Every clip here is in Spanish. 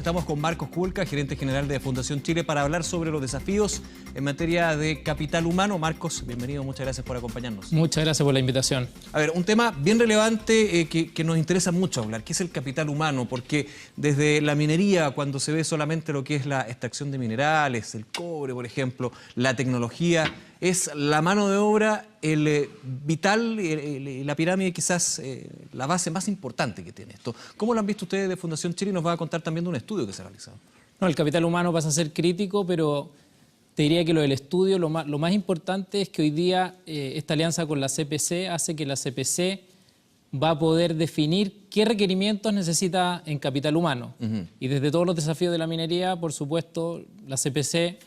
Estamos con Marcos Kulka, gerente general de Fundación Chile, para hablar sobre los desafíos en materia de capital humano. Marcos, bienvenido, muchas gracias por acompañarnos. Muchas gracias por la invitación. A ver, un tema bien relevante que nos interesa mucho hablar, que es el capital humano, porque desde la minería, cuando se ve solamente lo que es la extracción de minerales, el cobre, por ejemplo, la tecnología, es la mano de obra el vital, la pirámide quizás la base más importante que tiene esto. ¿Cómo lo han visto ustedes de Fundación Chile? Y nos va a contar también de un estudio que se ha realizado. No, el capital humano pasa a ser crítico, pero te diría que lo del estudio, lo más importante es que hoy día esta alianza con la CPC hace que la CPC va a poder definir qué requerimientos necesita en capital humano. Y desde todos los desafíos de la minería, por supuesto, la CPC,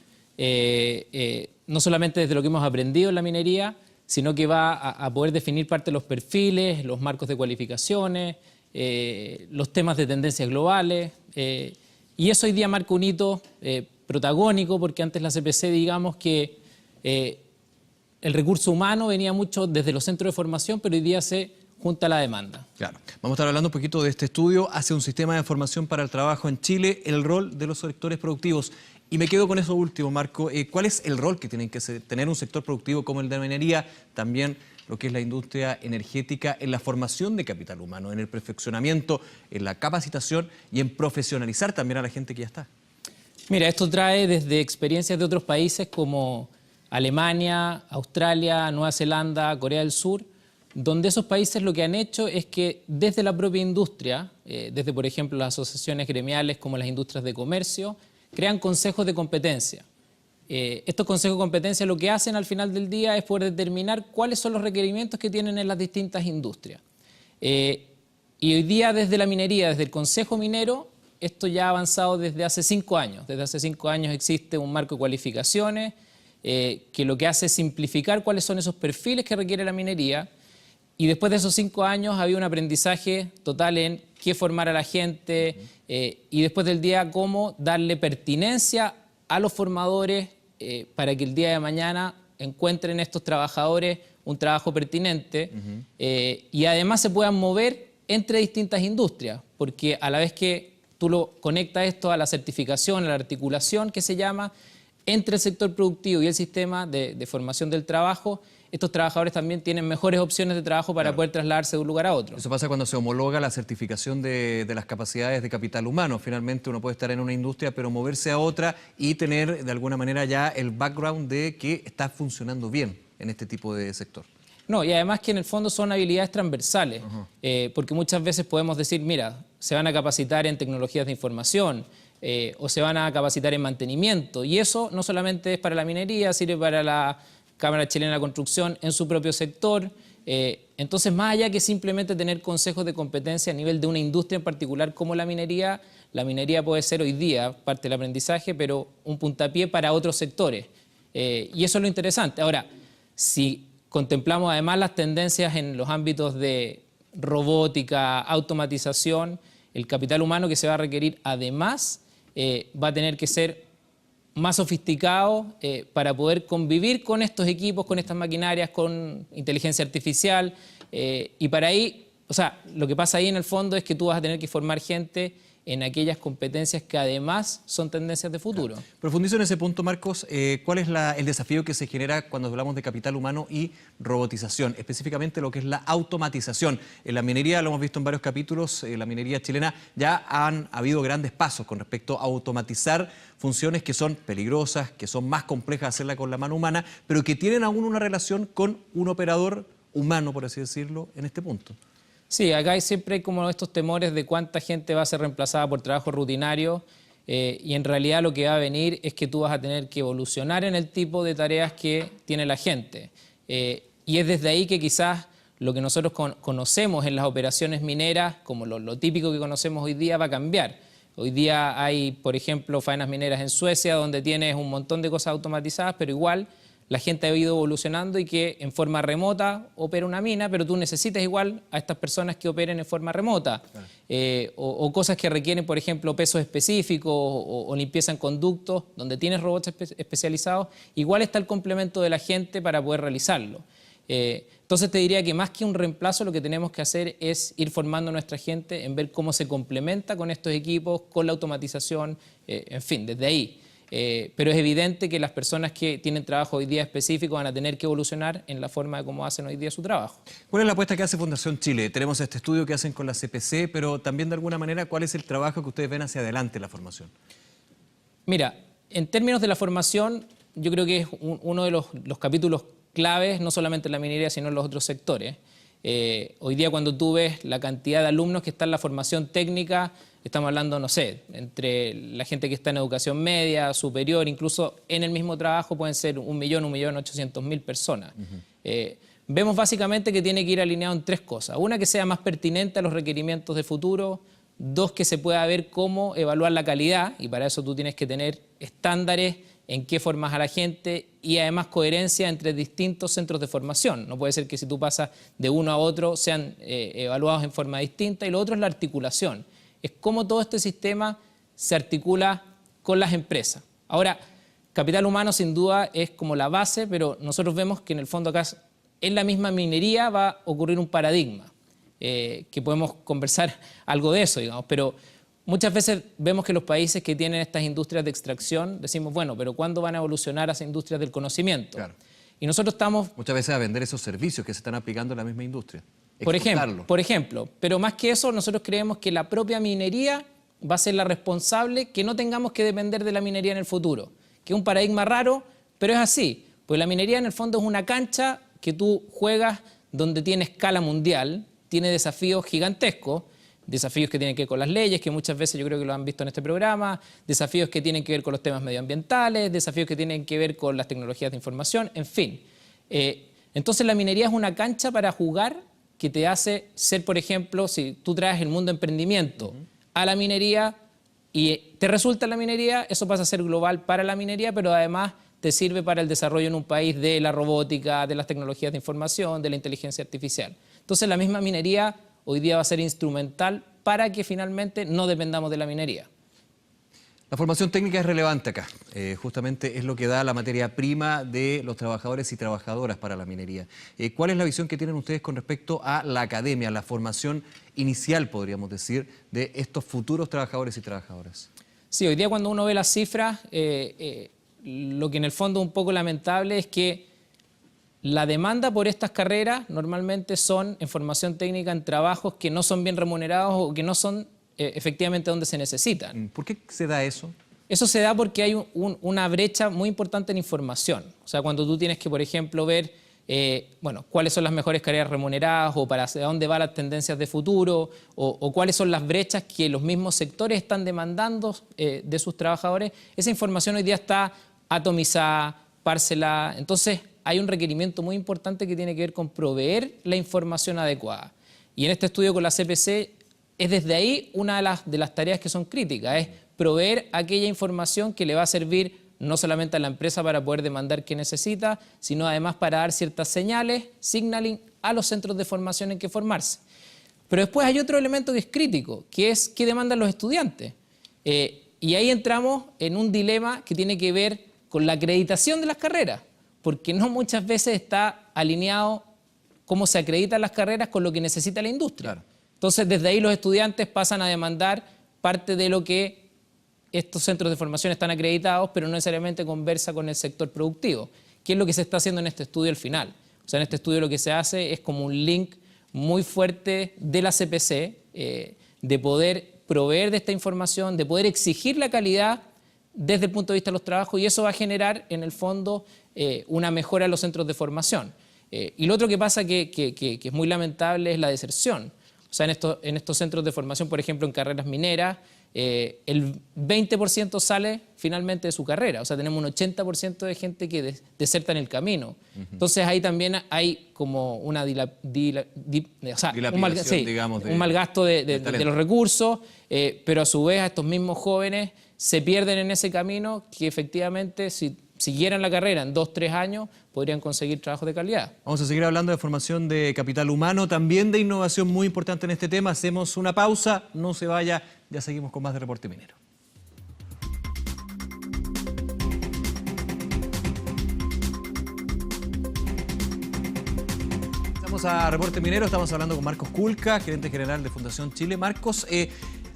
no solamente desde lo que hemos aprendido en la minería, sino que va a poder definir parte de los perfiles, los marcos de cualificaciones, los temas de tendencias globales. Y eso hoy día marca un hito protagónico, porque antes la CPC, digamos que el recurso humano venía mucho desde los centros de formación, pero hoy día se junta a la demanda. Claro. Vamos a estar hablando un poquito de este estudio hacia un sistema de formación para el trabajo en Chile, el rol de los sectores productivos. Y me quedo con eso último, Marco. ¿Cuál es el rol que tiene que tener un sector productivo como el de la minería, también lo que es la industria energética, en la formación de capital humano, en el perfeccionamiento, en la capacitación y en profesionalizar también a la gente que ya está? Mira, esto trae desde experiencias de otros países como Alemania, Australia, Nueva Zelanda, Corea del Sur, donde esos países lo que han hecho es que desde la propia industria, desde por ejemplo las asociaciones gremiales como las industrias de comercio, crean consejos de competencia. Estos consejos de competencia lo que hacen al final del día es poder determinar cuáles son los requerimientos que tienen en las distintas industrias. Y hoy día desde la minería, desde el Consejo Minero, esto ya ha avanzado desde hace 5 años. Desde hace 5 años existe un marco de cualificaciones que lo que hace es simplificar cuáles son esos perfiles que requiere la minería. Y después de esos 5 años había un aprendizaje total en qué formar a la gente y después del día cómo darle pertinencia a los formadores para que el día de mañana encuentren estos trabajadores un trabajo pertinente y además se puedan mover entre distintas industrias, porque a la vez que tú lo conectas esto a la certificación, a la articulación que se llama, entre el sector productivo y el sistema de formación del trabajo, estos trabajadores también tienen mejores opciones de trabajo para poder trasladarse de un lugar a otro. Eso pasa cuando se homologa la certificación de las capacidades de capital humano. Finalmente uno puede estar en una industria pero moverse a otra y tener de alguna manera ya el background de que está funcionando bien en este tipo de sector. No, y además que en el fondo son habilidades transversales, porque muchas veces podemos decir, mira, se van a capacitar en tecnologías de información, o se van a capacitar en mantenimiento, y eso no solamente es para la minería, sirve para la Cámara Chilena de la Construcción en su propio sector. Entonces, más allá que simplemente tener consejos de competencia a nivel de una industria en particular como la minería puede ser hoy día parte del aprendizaje, pero un puntapié para otros sectores. Y eso es lo interesante. Ahora, si contemplamos además las tendencias en los ámbitos de robótica, automatización, el capital humano que se va a requerir además va a tener que ser más sofisticado para poder convivir con estos equipos, con estas maquinarias, con inteligencia artificial. Y para ahí, o sea, lo que pasa ahí en el fondo es que tú vas a tener que formar gente en aquellas competencias que además son tendencias de futuro. Claro. Profundizo en ese punto, Marcos. ¿Cuál es el desafío que se genera cuando hablamos de capital humano y robotización? Específicamente lo que es la automatización. En la minería, lo hemos visto en varios capítulos, la minería chilena ya han habido grandes pasos con respecto a automatizar funciones que son peligrosas, que son más complejas hacerla con la mano humana, pero que tienen aún una relación con un operador humano, por así decirlo, en este punto. Sí, acá siempre hay como estos temores de cuánta gente va a ser reemplazada por trabajo rutinario y en realidad lo que va a venir es que tú vas a tener que evolucionar en el tipo de tareas que tiene la gente. Y es desde ahí que quizás lo que nosotros conocemos en las operaciones mineras, como lo típico que conocemos hoy día, va a cambiar. Hoy día hay, por ejemplo, faenas mineras en Suecia donde tienes un montón de cosas automatizadas, pero igual la gente ha ido evolucionando y que en forma remota opera una mina, pero tú necesitas igual a estas personas que operen en forma remota. Claro. O cosas que requieren, por ejemplo, pesos específicos o limpieza en conductos, donde tienes robots especializados, igual está el complemento de la gente para poder realizarlo. Entonces te diría que más que un reemplazo lo que tenemos que hacer es ir formando a nuestra gente en ver cómo se complementa con estos equipos, con la automatización, en fin, desde ahí. Pero es evidente que las personas que tienen trabajo hoy día específico van a tener que evolucionar en la forma de cómo hacen hoy día su trabajo. ¿Cuál es la apuesta que hace Fundación Chile? Tenemos este estudio que hacen con la CPC, pero también de alguna manera, ¿cuál es el trabajo que ustedes ven hacia adelante en la formación? Mira, en términos de la formación, yo creo que es uno de los capítulos claves, no solamente en la minería, sino en los otros sectores. Hoy día cuando tú ves la cantidad de alumnos que están en la formación técnica, estamos hablando, no sé, entre la gente que está en educación media, superior, incluso en el mismo trabajo pueden ser 1.800.000 personas. Vemos básicamente que tiene que ir alineado en tres cosas. Una, que sea más pertinente a los requerimientos de futuro. Dos, que se pueda ver cómo evaluar la calidad, y para eso tú tienes que tener estándares en qué formas a la gente y además coherencia entre distintos centros de formación. No puede ser que si tú pasas de uno a otro sean evaluados en forma distinta. Y lo otro es la articulación. Es cómo todo este sistema se articula con las empresas. Ahora, capital humano sin duda es como la base, pero nosotros vemos que en el fondo acá en la misma minería va a ocurrir un paradigma, que podemos conversar algo de eso, digamos, pero muchas veces vemos que los países que tienen estas industrias de extracción, decimos, bueno, pero ¿cuándo van a evolucionar hacia industrias del conocimiento? Claro. Y nosotros estamos... Muchas veces a vender esos servicios que se están aplicando en la misma industria. Por ejemplo, pero más que eso, nosotros creemos que la propia minería va a ser la responsable, que no tengamos que depender de la minería en el futuro, que es un paradigma raro, pero es así, pues la minería en el fondo es una cancha que tú juegas donde tiene escala mundial, tiene desafíos gigantescos, desafíos que tienen que ver con las leyes, que muchas veces yo creo que lo han visto en este programa, desafíos que tienen que ver con los temas medioambientales, desafíos que tienen que ver con las tecnologías de información, en fin. Entonces la minería es una cancha para jugar que te hace ser, por ejemplo, si tú traes el mundo emprendimiento a la minería y te resulta la minería, eso pasa a ser global para la minería, pero además te sirve para el desarrollo en un país de la robótica, de las tecnologías de información, de la inteligencia artificial. Entonces la misma minería hoy día va a ser instrumental para que finalmente no dependamos de la minería. La formación técnica es relevante acá. Justamente es lo que da la materia prima de los trabajadores y trabajadoras para la minería. ¿Cuál es la visión que tienen ustedes con respecto a la academia, la formación inicial, podríamos decir, de estos futuros trabajadores y trabajadoras? Sí, hoy día cuando uno ve las cifras, lo que en el fondo es un poco lamentable es que la demanda por estas carreras normalmente son en formación técnica en trabajos que no son bien remunerados o que no son efectivamente donde se necesitan. ¿Por qué se da eso? Eso se da porque hay una brecha muy importante en información. O sea, cuando tú tienes que, por ejemplo, ver bueno, cuáles son las mejores carreras remuneradas o para hacia dónde van las tendencias de futuro o cuáles son las brechas que los mismos sectores están demandando de sus trabajadores, esa información hoy día está atomizada, parcelada. Entonces, hay un requerimiento muy importante que tiene que ver con proveer la información adecuada. Y en este estudio con la CPC es desde ahí una de las tareas que son críticas, es proveer aquella información que le va a servir no solamente a la empresa para poder demandar qué necesita, sino además para dar ciertas señales, signaling a los centros de formación en que formarse. Pero después hay otro elemento que es crítico, que es qué demandan los estudiantes. Y ahí entramos en un dilema que tiene que ver con la acreditación de las carreras, porque no muchas veces está alineado cómo se acreditan las carreras con lo que necesita la industria. Claro. Entonces, desde ahí los estudiantes pasan a demandar parte de lo que estos centros de formación están acreditados, pero no necesariamente conversa con el sector productivo, que es lo que se está haciendo en este estudio al final. O sea, en este estudio lo que se hace es como un link muy fuerte de la CPC, de poder proveer de esta información, de poder exigir la calidad desde el punto de vista de los trabajos, y eso va a generar, en el fondo, una mejora en los centros de formación. Y lo otro que pasa que es muy lamentable es la deserción. O sea, en estos centros de formación, por ejemplo, en carreras mineras, el 20% sale finalmente de su carrera. O sea, tenemos un 80% de gente que deserta en el camino. Entonces, ahí también hay como una un mal gasto de los recursos, pero a su vez a estos mismos jóvenes se pierden en ese camino que efectivamente, si siguieran la carrera en 2 o 3 años, podrían conseguir trabajos de calidad. Vamos a seguir hablando de formación de capital humano, también de innovación muy importante en este tema. Hacemos una pausa, no se vaya, ya seguimos con más de Reporte Minero. regresamos a Reporte Minero. Estamos hablando con Marcos Kulka, gerente general de Fundación Chile. Marcos,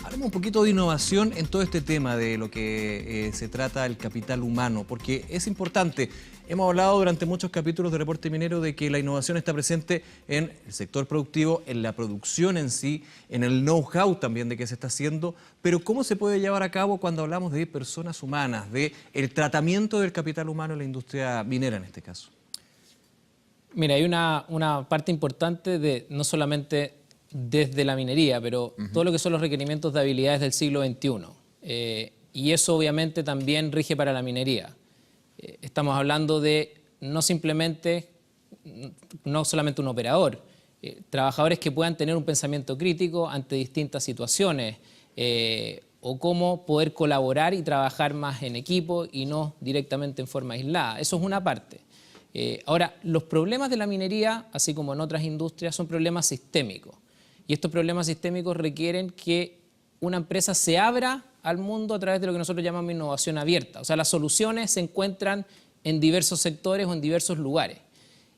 hablemos un poquito de innovación en todo este tema de lo que se trata el capital humano, porque es importante. Hemos hablado durante muchos capítulos de Reporte Minero de que la innovación está presente en el sector productivo, en la producción en sí, en el know-how también de qué se está haciendo, pero ¿cómo se puede llevar a cabo cuando hablamos de personas humanas, de el tratamiento del capital humano en la industria minera en este caso? Mira, hay una parte importante de no solamente desde la minería, pero todo lo que son los requerimientos de habilidades del siglo XXI. Y eso obviamente también rige para la minería. Estamos hablando de no solamente un operador, trabajadores que puedan tener un pensamiento crítico ante distintas situaciones, o cómo poder colaborar y trabajar más en equipo y no directamente en forma aislada. Eso es una parte. Ahora, los problemas de la minería, así como en otras industrias, son problemas sistémicos. Y estos problemas sistémicos requieren que una empresa se abra al mundo a través de lo que nosotros llamamos innovación abierta. O sea, las soluciones se encuentran en diversos sectores o en diversos lugares.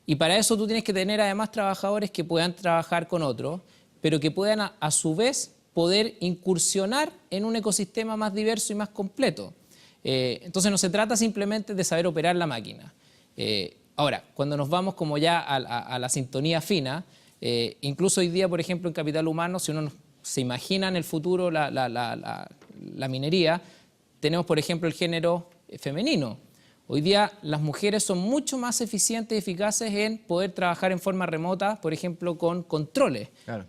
Y para eso tú tienes que tener además trabajadores que puedan trabajar con otros, pero que puedan a su vez poder incursionar en un ecosistema más diverso y más completo. Entonces no se trata simplemente de saber operar la máquina. Ahora, cuando nos vamos como ya a la sintonía fina, incluso hoy día, por ejemplo, en capital humano, si uno se imagina en el futuro la minería, tenemos, por ejemplo, el género femenino. Hoy día las mujeres son mucho más eficientes y eficaces en poder trabajar en forma remota, por ejemplo, con controles. Claro.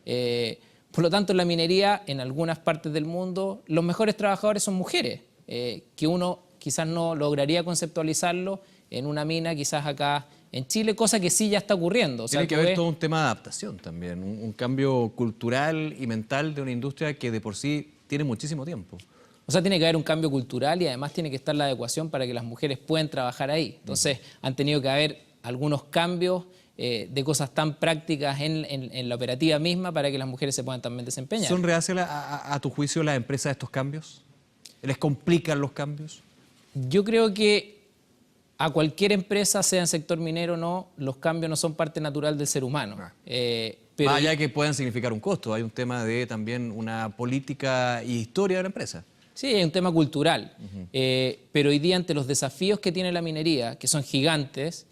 Por lo tanto, en la minería, en algunas partes del mundo, los mejores trabajadores son mujeres, que uno quizás no lograría conceptualizarlo en una mina, quizás acá en Chile, cosa que sí ya está ocurriendo. O sea, tiene que haber todo un tema de adaptación también, un cambio cultural y mental de una industria que de por sí tiene muchísimo tiempo. O sea, tiene que haber un cambio cultural y además tiene que estar la adecuación para que las mujeres puedan trabajar ahí. Entonces, han tenido que haber algunos cambios de cosas tan prácticas en la operativa misma para que las mujeres se puedan también desempeñar. ¿Son reacias a tu juicio las empresas a estos cambios? ¿Les complican los cambios? Yo creo que a cualquier empresa, sea en sector minero o no, los cambios no son parte natural del ser humano. Pero más allá de que puedan significar un costo, hay un tema de también una política y historia de la empresa. Sí, hay un tema cultural. Pero hoy día, ante los desafíos que tiene la minería, que son gigantes,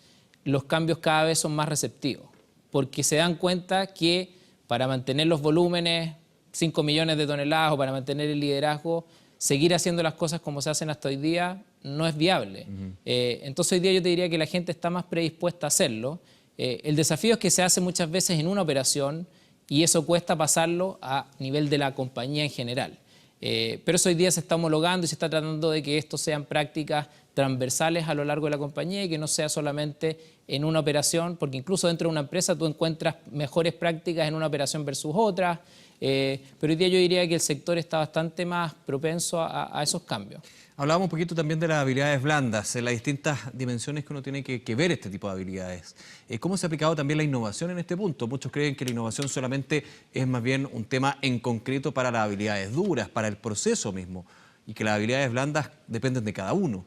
los cambios cada vez son más receptivos. Porque se dan cuenta que para mantener los volúmenes, 5 millones de toneladas, o para mantener el liderazgo, seguir haciendo las cosas como se hacen hasta hoy día no es viable. Entonces hoy día yo te diría que la gente está más predispuesta a hacerlo. El desafío es que se hace muchas veces en una operación y eso cuesta pasarlo a nivel de la compañía en general. Pero eso hoy día se está homologando y se está tratando de que esto sean prácticas transversales a lo largo de la compañía y que no sea solamente en una operación, porque incluso dentro de una empresa tú encuentras mejores prácticas en una operación versus otra. Pero hoy día yo diría que el sector está bastante más propenso a esos cambios. Hablábamos un poquito también de las habilidades blandas, en las distintas dimensiones que uno tiene que ver este tipo de habilidades. ¿Cómo se ha aplicado también la innovación en este punto? Muchos creen que la innovación solamente es más bien un tema en concreto para las habilidades duras, para el proceso mismo, y que las habilidades blandas dependen de cada uno.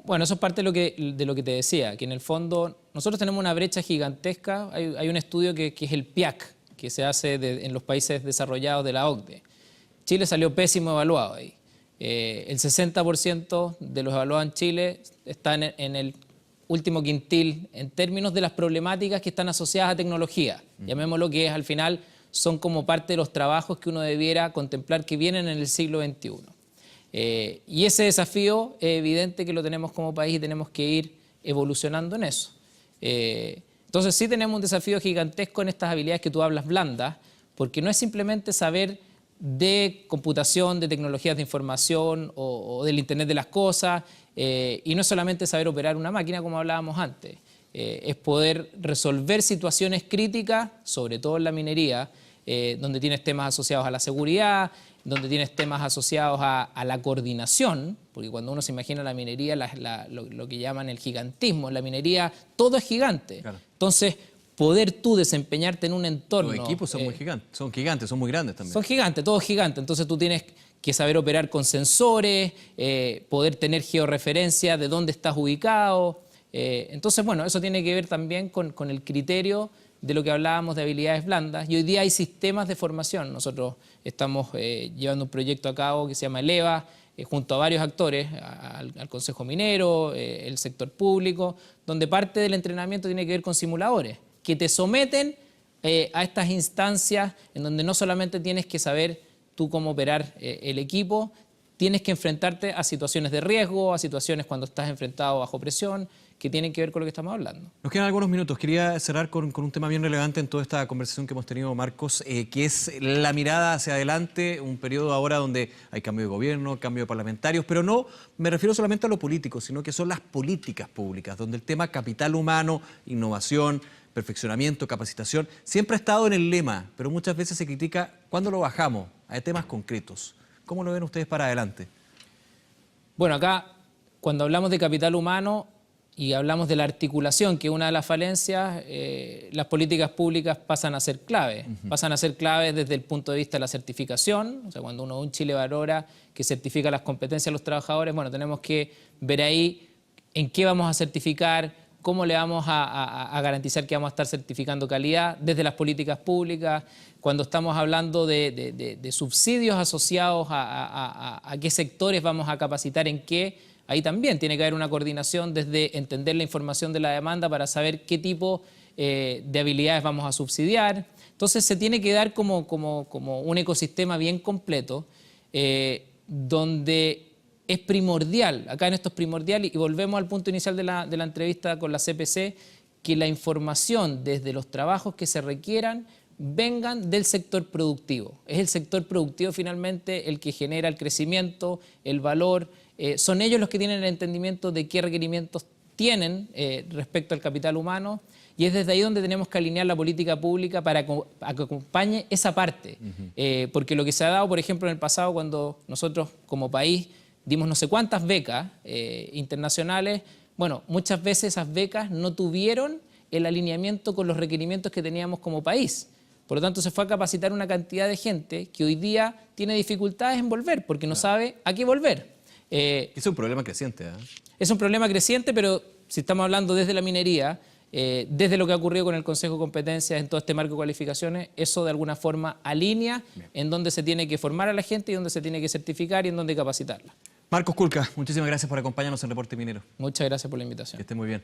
Bueno, eso es parte de lo que te decía, que en el fondo nosotros tenemos una brecha gigantesca. Hay un estudio que es el PIAC, que se hace en los países desarrollados de la OCDE. Chile salió pésimo evaluado ahí. El 60% de los evaluados en Chile están en el último quintil en términos de las problemáticas que están asociadas a tecnología. Llamémoslo que al final son como parte de los trabajos que uno debiera contemplar que vienen en el siglo XXI. Y ese desafío es evidente que lo tenemos como país y tenemos que ir evolucionando en eso. Entonces sí tenemos un desafío gigantesco en estas habilidades que tú hablas blandas, porque no es simplemente saber de computación, de tecnologías de información o del Internet de las cosas, y no es solamente saber operar una máquina como hablábamos antes, es poder resolver situaciones críticas, sobre todo en la minería, donde tienes temas asociados a la seguridad, donde tienes temas asociados a la coordinación, porque cuando uno se imagina la minería, lo que llaman el gigantismo, en la minería todo es gigante. Claro. Entonces, poder tú desempeñarte en un entorno... Los equipos son muy gigantes, son muy grandes también. Son gigantes, todo es gigante. Entonces tú tienes que saber operar con sensores, poder tener georreferencia de dónde estás ubicado, Entonces, bueno, eso tiene que ver también con el criterio de lo que hablábamos de habilidades blandas. Y hoy día hay sistemas de formación. Nosotros estamos llevando un proyecto a cabo que se llama ELEVA, junto a varios actores, al Consejo Minero, el sector público, donde parte del entrenamiento tiene que ver con simuladores, que te someten a estas instancias en donde no solamente tienes que saber tú cómo operar el equipo, tienes que enfrentarte a situaciones de riesgo, a situaciones cuando estás enfrentado bajo presión, que tienen que ver con lo que estamos hablando. Nos quedan algunos minutos. Quería cerrar con un tema bien relevante en toda esta conversación que hemos tenido, Marcos, que es la mirada hacia adelante, un periodo ahora donde hay cambio de gobierno, cambio de parlamentarios, pero no me refiero solamente a lo político, sino que son las políticas públicas, donde el tema capital humano, innovación, perfeccionamiento, capacitación, siempre ha estado en el lema, pero muchas veces se critica cuando lo bajamos a temas concretos. ¿Cómo lo ven ustedes para adelante? Bueno, acá, cuando hablamos de capital humano y hablamos de la articulación, que es una de las falencias, las políticas públicas pasan a ser clave. Pasan a ser clave desde el punto de vista de la certificación, o sea, cuando uno un Chile valora que certifica las competencias de los trabajadores, bueno, tenemos que ver ahí en qué vamos a certificar, cómo le vamos a garantizar que vamos a estar certificando calidad desde las políticas públicas, cuando estamos hablando de subsidios asociados a qué sectores vamos a capacitar en qué, ahí también tiene que haber una coordinación desde entender la información de la demanda para saber qué tipo de habilidades vamos a subsidiar. Entonces se tiene que dar como un ecosistema bien completo donde es primordial, acá en esto es primordial, y volvemos al punto inicial de la entrevista con la CPC, que la información desde los trabajos que se requieran vengan del sector productivo. Es el sector productivo finalmente el que genera el crecimiento, el valor, son ellos los que tienen el entendimiento de qué requerimientos tienen respecto al capital humano, y es desde ahí donde tenemos que alinear la política pública para que acompañe esa parte. Porque lo que se ha dado, por ejemplo, en el pasado, cuando nosotros como país dimos no sé cuántas becas internacionales, bueno, muchas veces esas becas no tuvieron el alineamiento con los requerimientos que teníamos como país. Por lo tanto, se fue a capacitar una cantidad de gente que hoy día tiene dificultades en volver, porque no sabe a qué volver. Es un problema creciente, ¿eh? Es un problema creciente, pero si estamos hablando desde la minería, desde lo que ha ocurrido con el Consejo de Competencias en todo este marco de cualificaciones, eso de alguna forma alinea en donde se tiene que formar a la gente y donde se tiene que certificar y en donde capacitarla. Marcos Kulka, muchísimas gracias por acompañarnos en Reporte Minero. Muchas gracias por la invitación. Que esté muy bien.